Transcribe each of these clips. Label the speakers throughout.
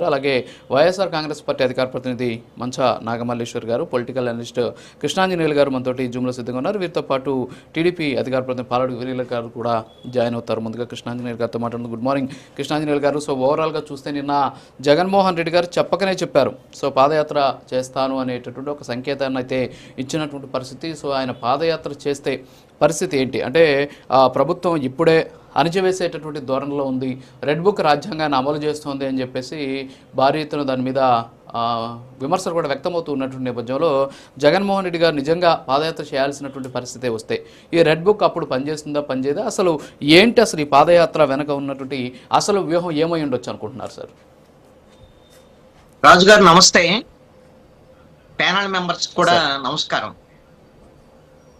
Speaker 1: అలాగే వైఎస్ఆర్ కాంగ్రెస్ పార్టీ అధికార ప్రతినిధి మంచా నాగమల్లేశ్వర్ గారు, పొలిటికల్ అనలిస్ట్ కృష్ణాంజనేయులు గారు మనతోటి జూమ్లో సిద్ధంగా ఉన్నారు. వీరితో పాటు టీడీపీ అధికార ప్రతినిధి పాలడు వీరీల గారు కూడా జాయిన్ అవుతారు. ముందుగా కృష్ణాంజనేయులు గారితో మాట్లాడుతుంది. గుడ్ మార్నింగ్ కృష్ణాంజనేయులు గారు. సో ఓవరాల్గా చూస్తే నిన్న జగన్మోహన్ రెడ్డి గారు చెప్పకనే చెప్పారు. సో పాదయాత్ర చేస్తాను అనేటటువంటి ఒక సంకేతాన్ని అయితే ఇచ్చినటువంటి పరిస్థితి. సో ఆయన పాదయాత్ర చేస్తే పరిస్థితి ఏంటి అంటే ప్రభుత్వం ఇప్పుడే అణిచివేసేటటువంటి ధోరణిలో ఉంది, రెడ్ బుక్ రాజ్యాంగాన్ని అమలు చేస్తోంది అని చెప్పేసి భారీ ఎత్తున దాని మీద విమర్శలు కూడా వ్యక్తమవుతూ ఉన్నటువంటి నేపథ్యంలో జగన్మోహన్ రెడ్డి గారు నిజంగా పాదయాత్ర చేయాల్సినటువంటి పరిస్థితి వస్తే ఈ రెడ్ బుక్ అప్పుడు పనిచేస్తుందా పనిచేయదా, అసలు ఏంటి అసలు ఈ పాదయాత్ర వెనక ఉన్నటువంటి అసలు వ్యూహం ఏమై ఉండొచ్చు అనుకుంటున్నారు సార్?
Speaker 2: రాజు గారు నమస్తే, ప్యానల్ మెంబర్స్ కూడా నమస్కారం.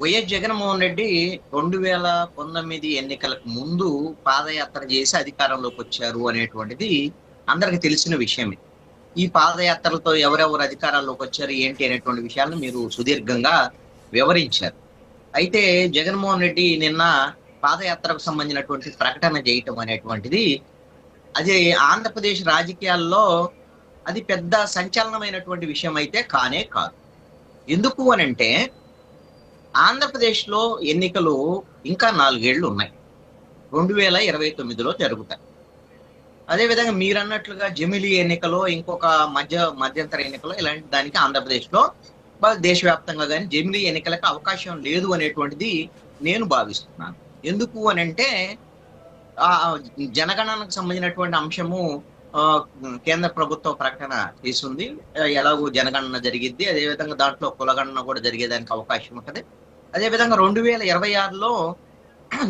Speaker 2: వైఎస్ జగన్మోహన్ రెడ్డి 2019 ఎన్నికలకు ముందు పాదయాత్ర చేసి అధికారంలోకి వచ్చారు అనేటువంటిది అందరికి తెలిసిన విషయమే. ఈ పాదయాత్రలతో ఎవరెవరు అధికారంలోకి వచ్చారు ఏంటి అనేటువంటి విషయాలను మీరు సుదీర్ఘంగా వివరించారు. అయితే జగన్మోహన్ రెడ్డి నిన్న పాదయాత్రకు సంబంధించినటువంటి ప్రకటన చేయటం అనేటువంటిది అది ఆంధ్రప్రదేశ్ రాజకీయాల్లో అది పెద్ద సంచలనమైనటువంటి విషయం అయితే కానే కాదు. ఎందుకు అనంటే ఆంధ్రప్రదేశ్లో ఎన్నికలు ఇంకా 4 ఏళ్లు ఉన్నాయి, 2029లో జరుగుతాయి. అదేవిధంగా మీరన్నట్లుగా జమిలీ ఎన్నికలో ఇంకొక మధ్యంతర ఎన్నికలో ఇలాంటి దానికి ఆంధ్రప్రదేశ్లో దేశవ్యాప్తంగా కానీ జమిలీ ఎన్నికలకు అవకాశం లేదు అనేటువంటిది నేను భావిస్తున్నాను. ఎందుకు అనంటే జనగణనకు సంబంధించినటువంటి అంశము కేంద్ర ప్రభుత్వం ప్రకటన చేసింది. ఎలాగో జనగణన జరిగిద్ది, అదేవిధంగా దాంట్లో కులగణన కూడా జరిగేదానికి అవకాశం ఉంటుంది. అదేవిధంగా 2026లో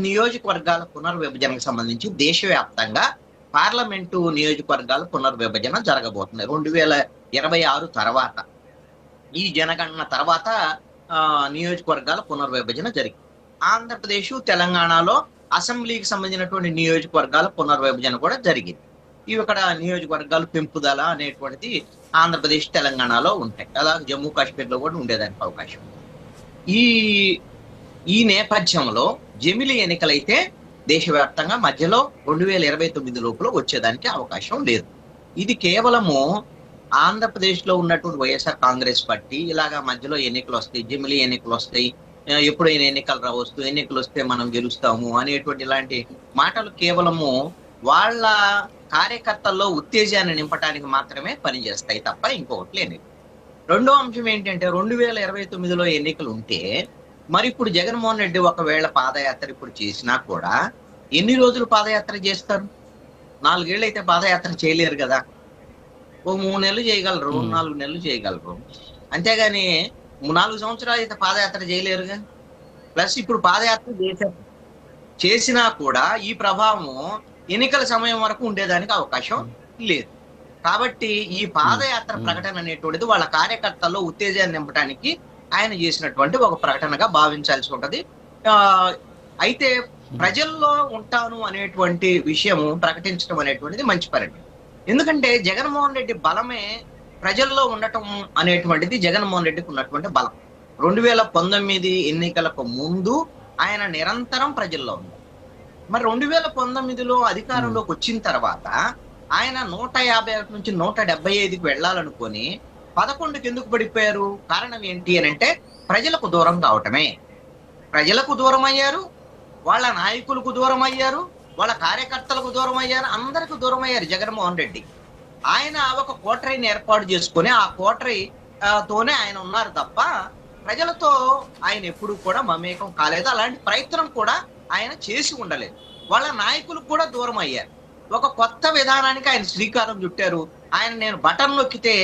Speaker 2: నియోజకవర్గాల పునర్విభజనకు సంబంధించి దేశవ్యాప్తంగా పార్లమెంటు నియోజకవర్గాల పునర్విభజన జరగబోతుంది 2026 తర్వాత. ఈ జనగణన తర్వాత నియోజకవర్గాల పునర్విభజన జరిగింది. ఆంధ్రప్రదేశ్ తెలంగాణలో అసెంబ్లీకి సంబంధించినటువంటి నియోజకవర్గాల పునర్విభజన కూడా జరిగింది. ఇవి ఇక్కడ నియోజకవర్గాలు పెంపుదల అనేటువంటిది ఆంధ్రప్రదేశ్ తెలంగాణలో ఉంటాయి, అలాగే జమ్మూ కాశ్మీర్లో కూడా ఉండేదానికి అవకాశం. ఈ నేపథ్యంలో జమిలీ ఎన్నికలైతే దేశవ్యాప్తంగా మధ్యలో 2029 లోపల వచ్చేదానికి అవకాశం లేదు. ఇది కేవలము ఆంధ్రప్రదేశ్లో ఉన్నటువంటి వైఎస్ఆర్ కాంగ్రెస్ పార్టీ ఇలాగా మధ్యలో ఎన్నికలు వస్తాయి, జమిలీ ఎన్నికలు వస్తాయి, ఎప్పుడైనా ఎన్నికలు రావచ్చు, ఎన్నికలు వస్తే మనం గెలుస్తాము అనేటువంటి ఇలాంటి మాటలు కేవలము వాళ్ళ కార్యకర్తల్లో ఉత్తేజాన్ని నింపడానికి మాత్రమే పనిచేస్తాయి తప్ప ఇంకొకటి లేని. రెండో అంశం ఏంటంటే 2029లో ఎన్నికలు ఉంటే మరి ఇప్పుడు జగన్మోహన్ రెడ్డి ఒకవేళ పాదయాత్ర ఇప్పుడు చేసినా కూడా ఎన్ని రోజులు పాదయాత్ర చేస్తారు? 4 ఏళ్ళు అయితే పాదయాత్ర చేయలేరు కదా. ఓ 3 నెలలు చేయగలరు, 4 నెలలు చేయగలరు, అంతేగాని 4 సంవత్సరాలు అయితే పాదయాత్ర చేయలేరుగా. ప్లస్ ఇప్పుడు పాదయాత్ర చేసినా కూడా ఈ ప్రభావం ఎన్నికల సమయం వరకు ఉండేదానికి అవకాశం లేదు. కాబట్టి ఈ పాదయాత్ర ప్రకటన అనేటువంటిది వాళ్ళ కార్యకర్తల్లో ఉత్తేజాన్ని నింపడానికి ఆయన చేసినటువంటి ఒక ప్రకటనగా భావించాల్సి ఉంటది. అయితే ప్రజల్లో ఉంటాను అనేటువంటి విషయం ప్రకటించడం అనేటువంటిది మంచి పని. ఎందుకంటే జగన్మోహన్ రెడ్డి బలమే ప్రజల్లో ఉండటం అనేటువంటిది జగన్మోహన్ రెడ్డికి ఉన్నటువంటి బలం. 2019 ఎన్నికలకు ముందు ఆయన నిరంతరం ప్రజల్లో ఉన్నారు. మరి 2019లో అధికారంలోకి వచ్చిన తర్వాత ఆయన 151 నుంచి 175కి వెళ్ళాలనుకొని 11కి ఎందుకు పడిపోయారు? కారణం ఏంటి అని అంటే ప్రజలకు దూరం కావటమే. ప్రజలకు దూరం అయ్యారు, వాళ్ళ నాయకులకు దూరం అయ్యారు, వాళ్ళ కార్యకర్తలకు దూరం అయ్యారు, అందరికి దూరం అయ్యారు జగన్మోహన్ రెడ్డి. ఆయన ఒక కోటరీని ఏర్పాటు చేసుకుని ఆ కోటరీతోనే ఆయన ఉన్నారు తప్ప ప్రజలతో ఆయన ఎప్పుడు కూడా మమేకం కాలేదు. అలాంటి ప్రయత్నం కూడా ఆయన చేసి ఉండలేదు. వాళ్ళ నాయకులు కూడా దూరం అయ్యారు. ఒక కొత్త విధానానికి ఆయన శ్రీకారం చుట్టారు. ఆయన నేను బటన్ నొక్కితే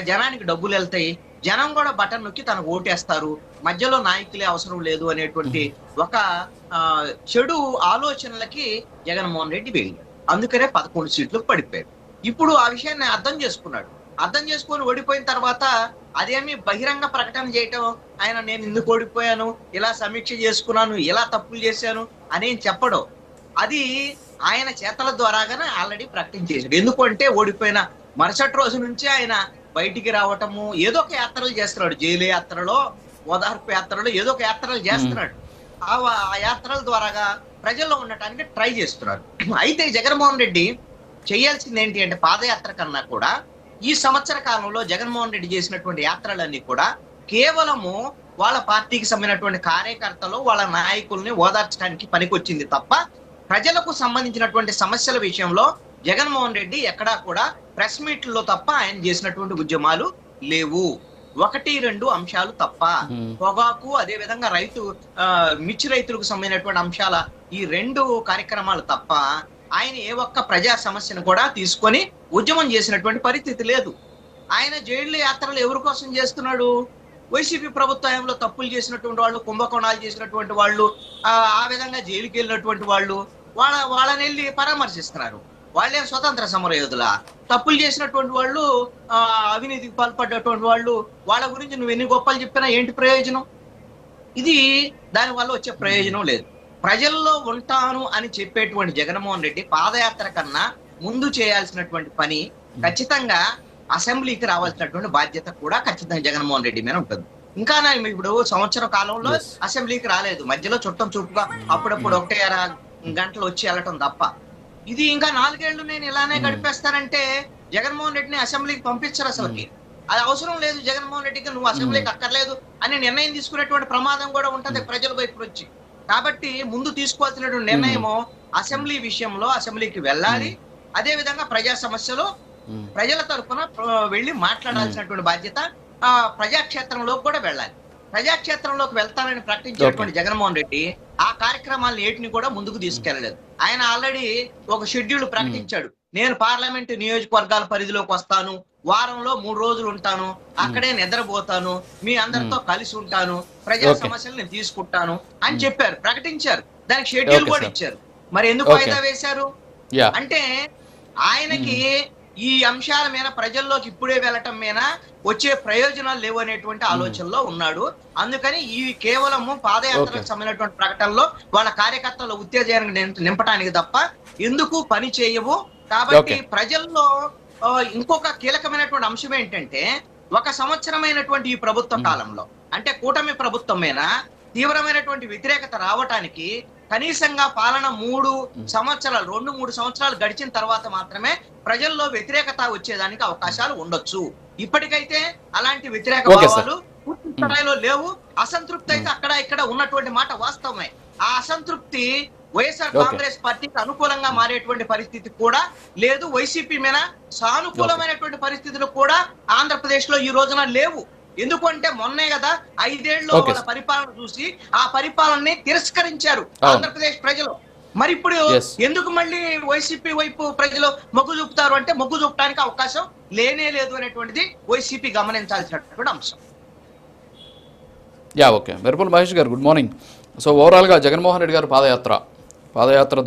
Speaker 2: జనానికి డబ్బులు వెళ్తాయి, జనం కూడా బటన్ నొక్కి తనకు ఓటేస్తారు, మధ్యలో నాయకులే అవసరం లేదు అనేటువంటి ఒక చెడు ఆలోచనలకి జగన్మోహన్ రెడ్డి వెళ్ళారు. అందుకనే 11 సీట్లకు పడిపోయారు. ఇప్పుడు ఆ విషయాన్ని అర్థం చేసుకున్నాడు. అర్థం చేసుకొని ఓడిపోయిన తర్వాత అదేమి బహిరంగ ప్రకటన చేయటం, ఆయన నేను ఎందుకు ఓడిపోయాను, ఇలా సమీక్ష చేసుకున్నాను, ఇలా తప్పులు చేశాను అనేం చెప్పడం, అది ఆయన చేతల ద్వారాగానే ఆల్రెడీ ప్రకటించేశాడు. ఎందుకంటే ఓడిపోయిన మరుసటి రోజు నుంచి ఆయన బయటికి రావటము, ఏదో ఒక యాత్రలు చేస్తున్నాడు, జైలు యాత్రలో, ఓదార్పు యాత్రలో ఏదో ఒక యాత్రలు చేస్తున్నాడు. ఆ యాత్రల ద్వారాగా ప్రజల్లో ఉండటానికి ట్రై చేస్తున్నారు. అయితే జగన్మోహన్ రెడ్డి చేయాల్సింది ఏంటి అంటే పాదయాత్ర కన్నా కూడా ఈ సంవత్సర కాలంలో జగన్మోహన్ రెడ్డి చేసినటువంటి యాత్రలన్నీ కూడా కేవలము వాళ్ళ పార్టీకి సంబంధించినటువంటి కార్యకర్తలు వాళ్ళ నాయకుల్ని ఓదార్చడానికి పనికొచ్చింది తప్ప ప్రజలకు సంబంధించినటువంటి సమస్యల విషయంలో జగన్మోహన్ రెడ్డి ఎక్కడా కూడా ప్రెస్ మీట్లలో తప్ప ఆయన చేసినటువంటి ఉద్యమాలు లేవు. 1-2 అంశాలు తప్ప, పొగాకు అదే విధంగా మిర్చి రైతులకు సంబంధించినటువంటి అంశాల ఈ 2 కార్యక్రమాలు తప్ప ఆయన ఏ ఒక్క ప్రజా సమస్యను కూడా తీసుకొని ఉద్యమం చేసినటువంటి పరిస్థితి లేదు. ఆయన జైలు యాత్రలు ఎవరి కోసం చేస్తున్నాడు? వైసీపీ ప్రభుత్వంలో తప్పులు చేసినటువంటి వాళ్ళు, కుంభకోణాలు చేసినటువంటి వాళ్ళు, ఆ విధంగా జైలుకి వెళ్ళినటువంటి వాళ్ళు వాళ్ళని వెళ్ళి పరామర్శిస్తున్నారు. వాళ్ళేం స్వతంత్ర సమరయోధులా? తప్పులు చేసినటువంటి వాళ్ళు, అవినీతికి పాల్పడ్డటువంటి వాళ్ళు, వాళ్ళ గురించి నువ్వు ఎన్ని గొప్పలు చెప్పినా ఏంటి ప్రయోజనం? ఇది దాని వల్ల వచ్చే ప్రయోజనం లేదు. ప్రజల్లో ఉంటాను అని చెప్పేటువంటి జగన్మోహన్ రెడ్డి పాదయాత్ర కన్నా ముందు చేయాల్సినటువంటి పని ఖచ్చితంగా అసెంబ్లీకి రావాల్సినటువంటి బాధ్యత కూడా ఖచ్చితంగా జగన్మోహన్ రెడ్డి మీద ఉంటుంది. ఇంకా ఇప్పుడు సంవత్సర కాలంలో అసెంబ్లీకి రాలేదు, మధ్యలో చుట్టం చూపుగా అప్పుడప్పుడు 1.5 గంటలు వచ్చి వెళ్ళటం తప్ప. ఇది ఇంకా 4 ఏళ్లు నేను ఇలానే గడిపేస్తానంటే జగన్మోహన్ రెడ్డిని అసెంబ్లీకి పంపించరు. అసలుకి అది అవసరం లేదు. జగన్మోహన్ రెడ్డికి నువ్వు అసెంబ్లీకి అక్కర్లేదు అని నిర్ణయం తీసుకునేటువంటి ప్రమాదం కూడా ఉంటది ప్రజల వైపు నుంచి. కాబట్టి ముందు తీసుకోవాల్సినటువంటి నిర్ణయము అసెంబ్లీ విషయంలో అసెంబ్లీకి వెళ్ళాలి. అదే విధంగా ప్రజా సమస్యలు ప్రజల తరఫున వెళ్ళి మాట్లాడాల్సినటువంటి బాధ్యత ప్రజాక్షేత్రంలో కూడా వెళ్ళాలి. ప్రజాక్షేత్రంలోకి వెళ్తానని ప్రకటించినటువంటి జగన్మోహన్ రెడ్డి ఆ కార్యక్రమాలను ఏటిని కూడా ముందుకు తీసుకెళ్లలేదు. ఆయన ఆల్రెడీ ఒక షెడ్యూల్ ప్రకటించాడు. నేను పార్లమెంటు నియోజకవర్గాల పరిధిలోకి వస్తాను, వారంలో 3 రోజులు ఉంటాను, అక్కడే నిద్రపోతాను, మీ అందరితో కలిసి ఉంటాను, ప్రజా సమస్యలు నేను తీసుకుంటాను అని చెప్పారు, ప్రకటించారు. దానికి షెడ్యూల్ కూడా ఇచ్చారు. మరి ఎందుకు వాయిదా వేశారు అంటే ఆయనకి ఈ అంశాల మీద ప్రజల్లోకి ఇప్పుడే వెళ్ళటం మీద వచ్చే ప్రయోజనాలు లేవు అనేటువంటి ఆలోచనలో ఉన్నాడు. అందుకని ఈ కేవలము పాదయాత్రకు సంబంధించినటువంటి ప్రకటనలో వాళ్ళ కార్యకర్తల ఉత్తేజాన్ని నింపడానికి తప్ప ఎందుకు పని చేయవు. కాబట్టి ప్రజల్లో ఇంకొక కీలకమైనటువంటి అంశం ఏంటంటే, 1 సంవత్సరమైనటువంటి ఈ ప్రభుత్వ కాలంలో అంటే కూటమి ప్రభుత్వం మీద తీవ్రమైనటువంటి వ్యతిరేకత రావటానికి కనీసంగా పాలన 2-3 సంవత్సరాలు గడిచిన తర్వాత మాత్రమే ప్రజల్లో వ్యతిరేకత వచ్చేదానికి అవకాశాలు ఉండొచ్చు. ఇప్పటికైతే అలాంటి వ్యతిరేక భావాలు పూర్తి స్థాయిలో లేవు. అసంతృప్తి అయితే అక్కడ ఇక్కడ ఉన్నటువంటి మాట వాస్తవమే. ఆ అసంతృప్తి వైఎస్ఆర్ కాంగ్రెస్ పార్టీకి అనుకూలంగా మారేటువంటి పరిస్థితి కూడా లేదు. వైసీపీ మీద సానుకూలమైనటువంటి పరిస్థితులు కూడా ఆంధ్రప్రదేశ్ లో ఈ రోజున లేవు. ఎందుకంటే మొన్నే కదా 5 ఏళ్ళు వాళ్ళ పరిపాలన చూసి ఆ పరిపాలనని తిరస్కరించారు ఆంధ్రప్రదేశ్ ప్రజలు. మరి ఇప్పుడు ఎందుకు మళ్ళీ వైసీపీ వైపు ప్రజలు మొగ్గు చూపుతారు అంటే మొగ్గు చూపడానికి అవకాశం లేనే లేదు అనేటువంటిది వైసీపీ గమనించాల్సినటువంటి అంశం.
Speaker 1: ఓకే, మెరుపుల మహేష్ గారు గుడ్ మార్నింగ్. సో ఓవరాల్ గా జగన్మోహన్ రెడ్డి గారు పాదయాత్ర